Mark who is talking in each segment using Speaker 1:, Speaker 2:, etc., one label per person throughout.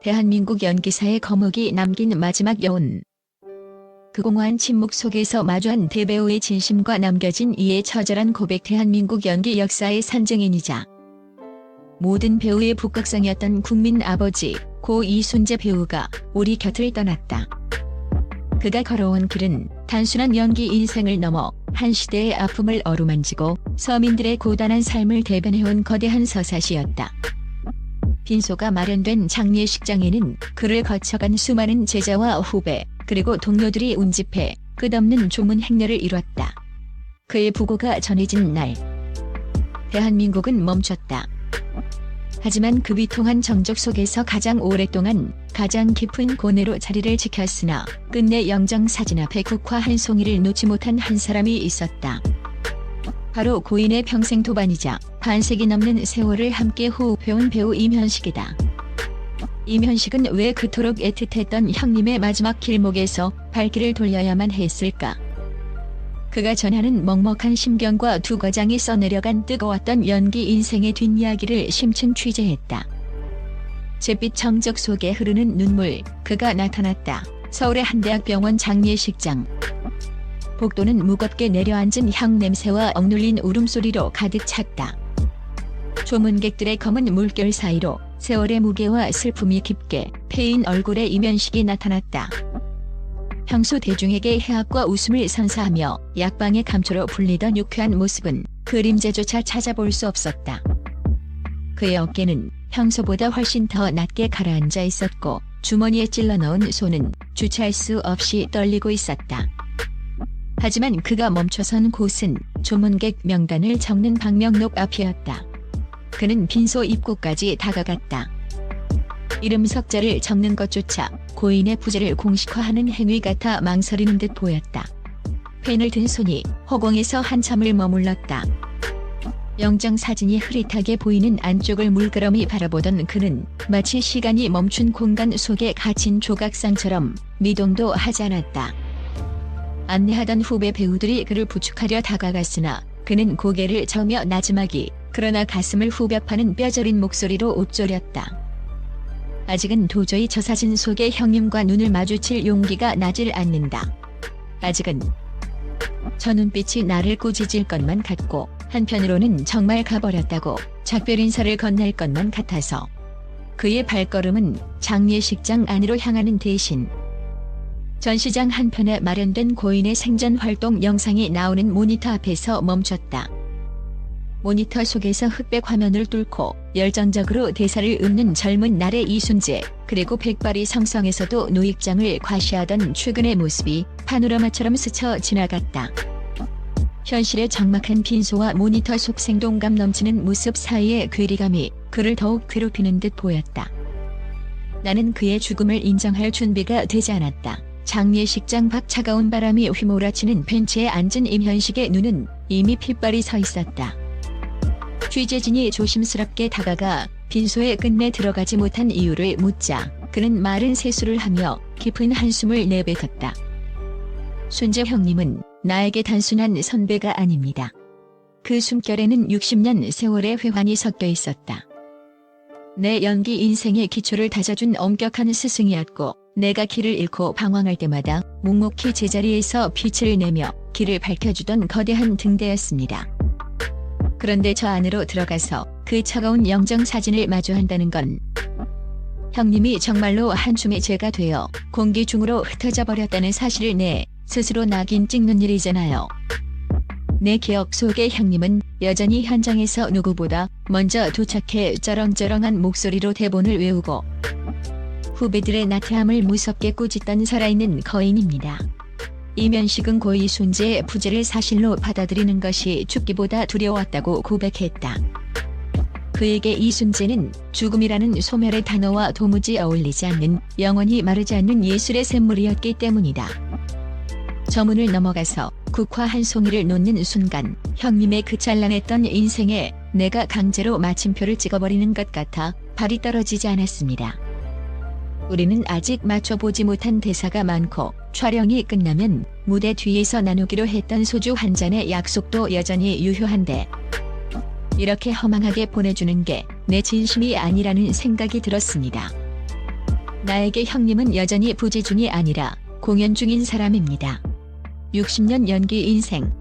Speaker 1: 대한민국 연기사의 거목이 남긴 마지막 여운. 그 공허한 침묵 속에서 마주한 대배우의 진심과 남겨진 이의 처절한 고백. 대한민국 연기 역사의 산증인이자 모든 배우의 북극성이었던 국민 아버지 고 이순재 배우가 우리 곁을 떠났다. 그가 걸어온 길은 단순한 연기 인생을 넘어 한 시대의 아픔을 어루만지고 서민들의 고단한 삶을 대변해온 거대한 서사시였다. 빈소가 마련된 장례식장에는 그를 거쳐간 수많은 제자와 후배 그리고 동료들이 운집해 끝없는 조문 행렬을 이뤘다. 그의 부고가 전해진 날, 대한민국은 멈췄다. 하지만 그 비통한 정적 속에서 가장 오랫동안 가장 깊은 고뇌로 자리를 지켰으나 끝내 영정사진 앞에 국화 한 송이를 놓지 못한 한 사람이 있었다. 바로 고인의 평생 도반이자 반세기 넘는 세월을 함께 호흡해온 배우 임현식이다. 임현식은 왜 그토록 애틋했던 형님의 마지막 길목에서 발길을 돌려야만 했을까? 그가 전하는 먹먹한 심경과 두 과장이 써내려간 뜨거웠던 연기 인생의 뒷이야기를 심층 취재했다. 잿빛 정적 속에 흐르는 눈물, 그가 나타났다. 서울의 한 대학병원 장례식장. 복도는 무겁게 내려앉은 향 냄새와 억눌린 울음소리로 가득 찼다. 조문객들의 검은 물결 사이로 세월의 무게와 슬픔이 깊게 패인 얼굴에 임현식이 나타났다. 평소 대중에게 해학과 웃음을 선사하며 약방의 감초로 불리던 유쾌한 모습은 그림자조차 찾아볼 수 없었다. 그의 어깨는 평소보다 훨씬 더 낮게 가라앉아 있었고 주머니에 찔러 넣은 손은 주체할 수 없이 떨리고 있었다. 하지만 그가 멈춰선 곳은 조문객 명단을 적는 방명록 앞이었다. 그는 빈소 입구까지 다가갔다. 이름 석자를 적는 것조차 고인의 부재를 공식화하는 행위 같아 망설이는 듯 보였다. 펜을 든 손이 허공에서 한참을 머물렀다. 영정사진이 흐릿하게 보이는 안쪽을 물끄러미 바라보던 그는 마치 시간이 멈춘 공간 속에 갇힌 조각상처럼 미동도 하지 않았다. 안내하던 후배 배우들이 그를 부축하려 다가갔으나 그는 고개를 저으며 나지막이 그러나 가슴을 후벼 파는 뼈저린 목소리로 읊조렸다. 아직은 도저히 저 사진 속의 형님과 눈을 마주칠 용기가 나질 않는다. 아직은. 저 눈빛이 나를 꾸짖을 것만 같고 한편으로는 정말 가버렸다고 작별 인사를 건넬 것만 같아서. 그의 발걸음은 장례식장 안으로 향하는 대신 전시장 한편에 마련된 고인의 생전 활동 영상이 나오는 모니터 앞에서 멈췄다. 모니터 속에서 흑백 화면을 뚫고 열정적으로 대사를 읊는 젊은 날의 이순재, 그리고 백발이 성성에서도 노익장을 과시하던 최근의 모습이 파노라마처럼 스쳐 지나갔다. 현실의 적막한 빈소와 모니터 속 생동감 넘치는 모습 사이의 괴리감이 그를 더욱 괴롭히는 듯 보였다. 나는 그의 죽음을 인정할 준비가 되지 않았다. 장례식장 밖 차가운 바람이 휘몰아치는 벤치에 앉은 임현식의 눈은 이미 핏발이 서 있었다. 취재진이 조심스럽게 다가가 빈소에 끝내 들어가지 못한 이유를 묻자 그는 마른 세수를 하며 깊은 한숨을 내뱉었다. 순재 형님은 나에게 단순한 선배가 아닙니다. 그 숨결에는 60년 세월의 회환이 섞여 있었다. 내 연기 인생의 기초를 다져준 엄격한 스승이었고 내가 길을 잃고 방황할 때마다 묵묵히 제자리에서 빛을 내며 길을 밝혀주던 거대한 등대였습니다. 그런데 저 안으로 들어가서 그 차가운 영정사진을 마주한다는 건 형님이 정말로 한줌의 죄가 되어 공기 중으로 흩어져 버렸다는 사실을 내 스스로 낙인 찍는 일이잖아요. 내 기억 속의 형님은 여전히 현장에서 누구보다 먼저 도착해 쩌렁쩌렁한 목소리로 대본을 외우고 후배들의 나태함을 무섭게 꾸짖던 살아있는 거인입니다. 임현식은 고 이순재의 부재를 사실로 받아들이는 것이 죽기보다 두려웠다고 고백했다. 그에게 이순재는 죽음이라는 소멸의 단어와 도무지 어울리지 않는 영원히 마르지 않는 예술의 샘물이었기 때문이다. 저 문을 넘어가서 국화 한 송이를 놓는 순간 형님의 그 찬란했던 인생에 내가 강제로 마침표를 찍어버리는 것 같아 발이 떨어지지 않았습니다. 우리는 아직 맞춰보지 못한 대사가 많고 촬영이 끝나면 무대 뒤에서 나누기로 했던 소주 한 잔의 약속도 여전히 유효한데 이렇게 허망하게 보내주는 게 내 진심이 아니라는 생각이 들었습니다. 나에게 형님은 여전히 부재 중이 아니라 공연 중인 사람입니다. 60년 연기 인생.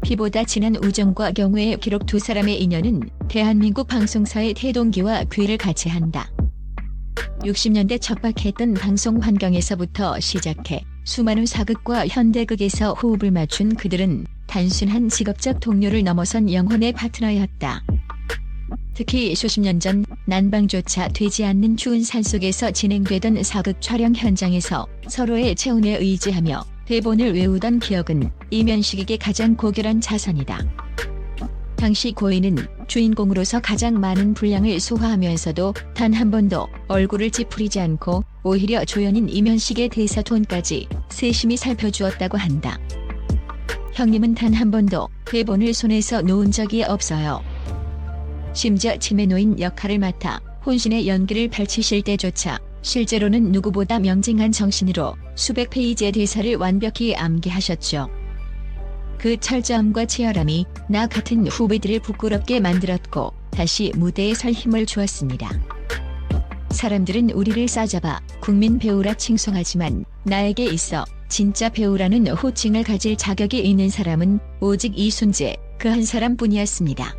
Speaker 1: 피보다 진한 우정과 경우의 기록. 두 사람의 인연은 대한민국 방송사의 태동기와 귀를 같이 한다. 60년대 척박했던 방송 환경에서부터 시작해 수많은 사극과 현대극에서 호흡을 맞춘 그들은 단순한 직업적 동료를 넘어선 영혼의 파트너였다. 특히 수십 년 전 난방조차 되지 않는 추운 산속에서 진행되던 사극 촬영 현장에서 서로의 체온에 의지하며 대본을 외우던 기억은 이면식에게 가장 고결한 자산이다. 당시 고인은 주인공으로서 가장 많은 분량을 소화하면서도 단 한 번도 얼굴을 찌푸리지 않고 오히려 조연인 이면식의 대사 톤까지 세심히 살펴주었다고 한다. 형님은 단 한 번도 대본을 손에서 놓은 적이 없어요. 심지어 치매 노인 역할을 맡아 혼신의 연기를 펼치실 때조차 실제로는 누구보다 명징한 정신으로 수백 페이지의 대사를 완벽히 암기하셨죠. 그 철저함과 치열함이 나 같은 후배들을 부끄럽게 만들었고 다시 무대에 설 힘을 주었습니다. 사람들은 우리를 싸잡아 국민 배우라 칭송하지만 나에게 있어 진짜 배우라는 호칭을 가질 자격이 있는 사람은 오직 이순재 그 한 사람뿐이었습니다.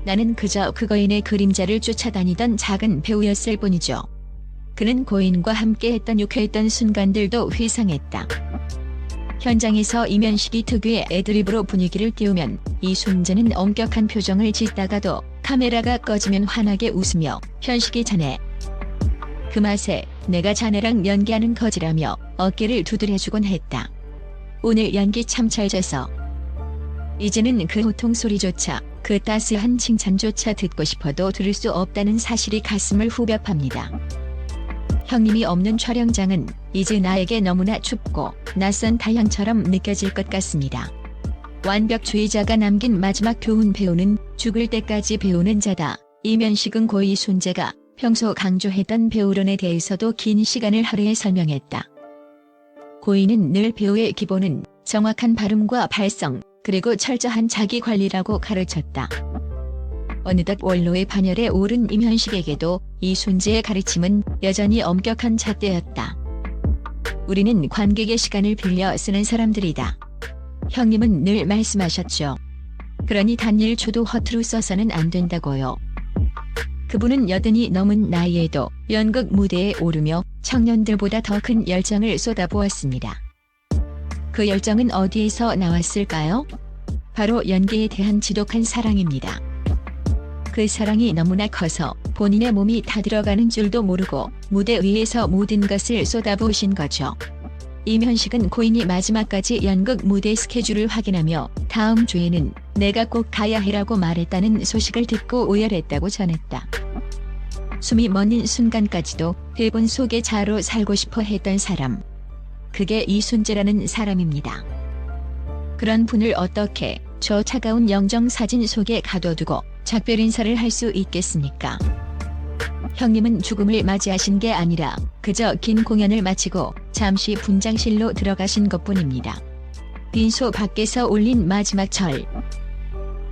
Speaker 1: 나는 그저 그 거인의 그림자를 쫓아다니던 작은 배우였을 뿐이죠. 그는 고인과 함께했던 유쾌했던 순간들도 회상했다. 현장에서 이면식이 특유의 애드립으로 분위기를 띄우면 이순재는 엄격한 표정을 짓다가도 카메라가 꺼지면 환하게 웃으며 현식이 자네. 그 맛에 내가 자네랑 연기하는 거지라며 어깨를 두드려주곤 했다. 오늘 연기 참 잘 져서. 이제는 그 호통 소리조차 그 따스한 칭찬조차 듣고 싶어도 들을 수 없다는 사실이 가슴을 후벼팝니다. 형님이 없는 촬영장은 이제 나에게 너무나 춥고 낯선 타향처럼 느껴질 것 같습니다. 완벽주의자가 남긴 마지막 교훈 배우는 죽을 때까지 배우는 자다. 이면식은 고 이순재가 평소 강조했던 배우론에 대해서도 긴 시간을 할애해 설명했다. 고인은 늘 배우의 기본은 정확한 발음과 발성 그리고 철저한 자기관리라고 가르쳤다. 어느덧 원로의 반열에 오른 이면식에게도 이순재의 가르침은 여전히 엄격한 잣대였다. 우리는 관객의 시간을 빌려 쓰는 사람들이다. 형님은 늘 말씀하셨죠. 그러니 단 1초도 허투루 써서는 안 된다고요. 그분은 여든이 넘은 나이에도 연극 무대에 오르며 청년들보다 더 큰 열정을 쏟아부었습니다. 그 열정은 어디에서 나왔을까요? 바로 연기에 대한 지독한 사랑입니다. 그 사랑이 너무나 커서 본인의 몸이 다 들어가는 줄도 모르고 무대 위에서 모든 것을 쏟아부으신 거죠. 이면식은 고인이 마지막까지 연극 무대 스케줄을 확인하며 다음 주에는 내가 꼭 가야 해라고 말했다는 소식을 듣고 오열했다고 전했다. 숨이 멎는 순간까지도 대본 속의 자로 살고 싶어 했던 사람. 그게 이순재라는 사람입니다. 그런 분을 어떻게 저 차가운 영정사진 속에 가둬두고 작별 인사를 할 수 있겠습니까? 형님은 죽음을 맞이하신 게 아니라 그저 긴 공연을 마치고 잠시 분장실로 들어가신 것뿐입니다. 빈소 밖에서 올린 마지막 절.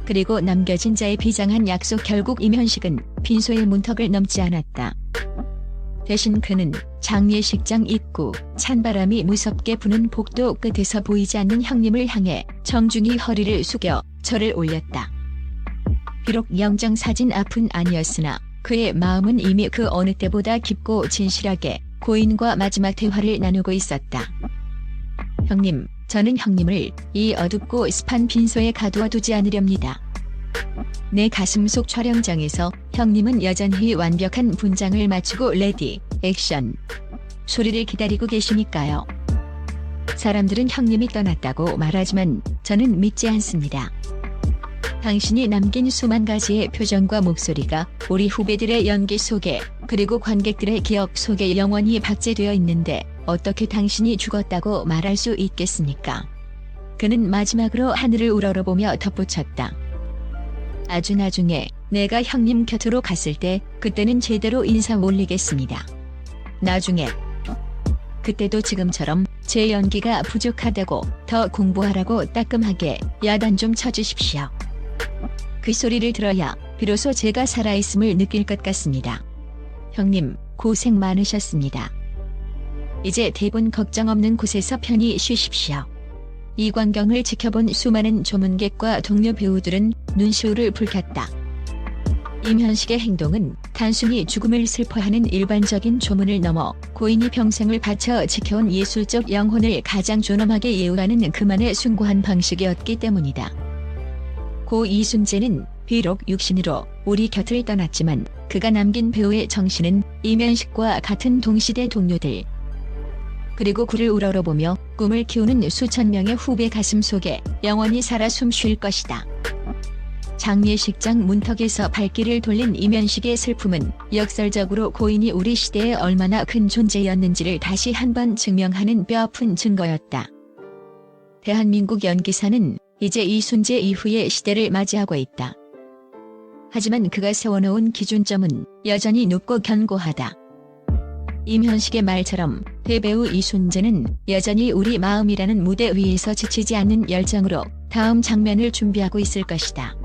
Speaker 1: 그리고 남겨진 자의 비장한 약속. 결국 이면식은 빈소의 문턱을 넘지 않았다. 대신 그는 장례식장 입구 찬바람이 무섭게 부는 복도 끝에서 보이지 않는 형님을 향해 정중히 허리를 숙여 절을 올렸다. 비록 영정사진 앞은 아니었으나 그의 마음은 이미 그 어느 때보다 깊고 진실하게 고인과 마지막 대화를 나누고 있었다. 형님, 저는 형님을 이 어둡고 습한 빈소에 가두어 두지 않으렵니다. 내 가슴속 촬영장에서 형님은 여전히 완벽한 분장을 마치고 레디, 액션 소리를 기다리고 계시니까요. 사람들은 형님이 떠났다고 말하지만 저는 믿지 않습니다. 당신이 남긴 수만 가지의 표정과 목소리가 우리 후배들의 연기 속에 그리고 관객들의 기억 속에 영원히 박제되어 있는데 어떻게 당신이 죽었다고 말할 수 있겠습니까? 그는 마지막으로 하늘을 우러러보며 덧붙였다. 아주 나중에 내가 형님 곁으로 갔을 때 그때는 제대로 인사 올리겠습니다. 나중에. 그때도 지금처럼 제 연기가 부족하다고 더 공부하라고 따끔하게 야단 좀 쳐주십시오. 그 소리를 들어야 비로소 제가 살아있음을 느낄 것 같습니다. 형님, 고생 많으셨습니다. 이제 대본 걱정 없는 곳에서 편히 쉬십시오. 이 광경을 지켜본 수많은 조문객과 동료 배우들은 눈시울을 붉혔다. 임현식의 행동은 단순히 죽음을 슬퍼하는 일반적인 조문을 넘어 고인이 평생을 바쳐 지켜온 예술적 영혼을 가장 존엄하게 예우하는 그만의 숭고한 방식이었기 때문이다. 고 이순재는 비록 육신으로 우리 곁을 떠났지만 그가 남긴 배우의 정신은 임현식과 같은 동시대 동료들, 그리고 그를 우러러보며 꿈을 키우는 수천 명의 후배 가슴 속에 영원히 살아 숨쉴 것이다. 장례식장 문턱에서 발길을 돌린 임현식의 슬픔은 역설적으로 고인이 우리 시대에 얼마나 큰 존재였는지를 다시 한번 증명하는 뼈아픈 증거였다. 대한민국 연기사는 이제 이순재 이후의 시대를 맞이하고 있다. 하지만 그가 세워놓은 기준점은 여전히 높고 견고하다. 임현식의 말처럼 대배우 이순재는 여전히 우리 마음이라는 무대 위에서 지치지 않는 열정으로 다음 장면을 준비하고 있을 것이다.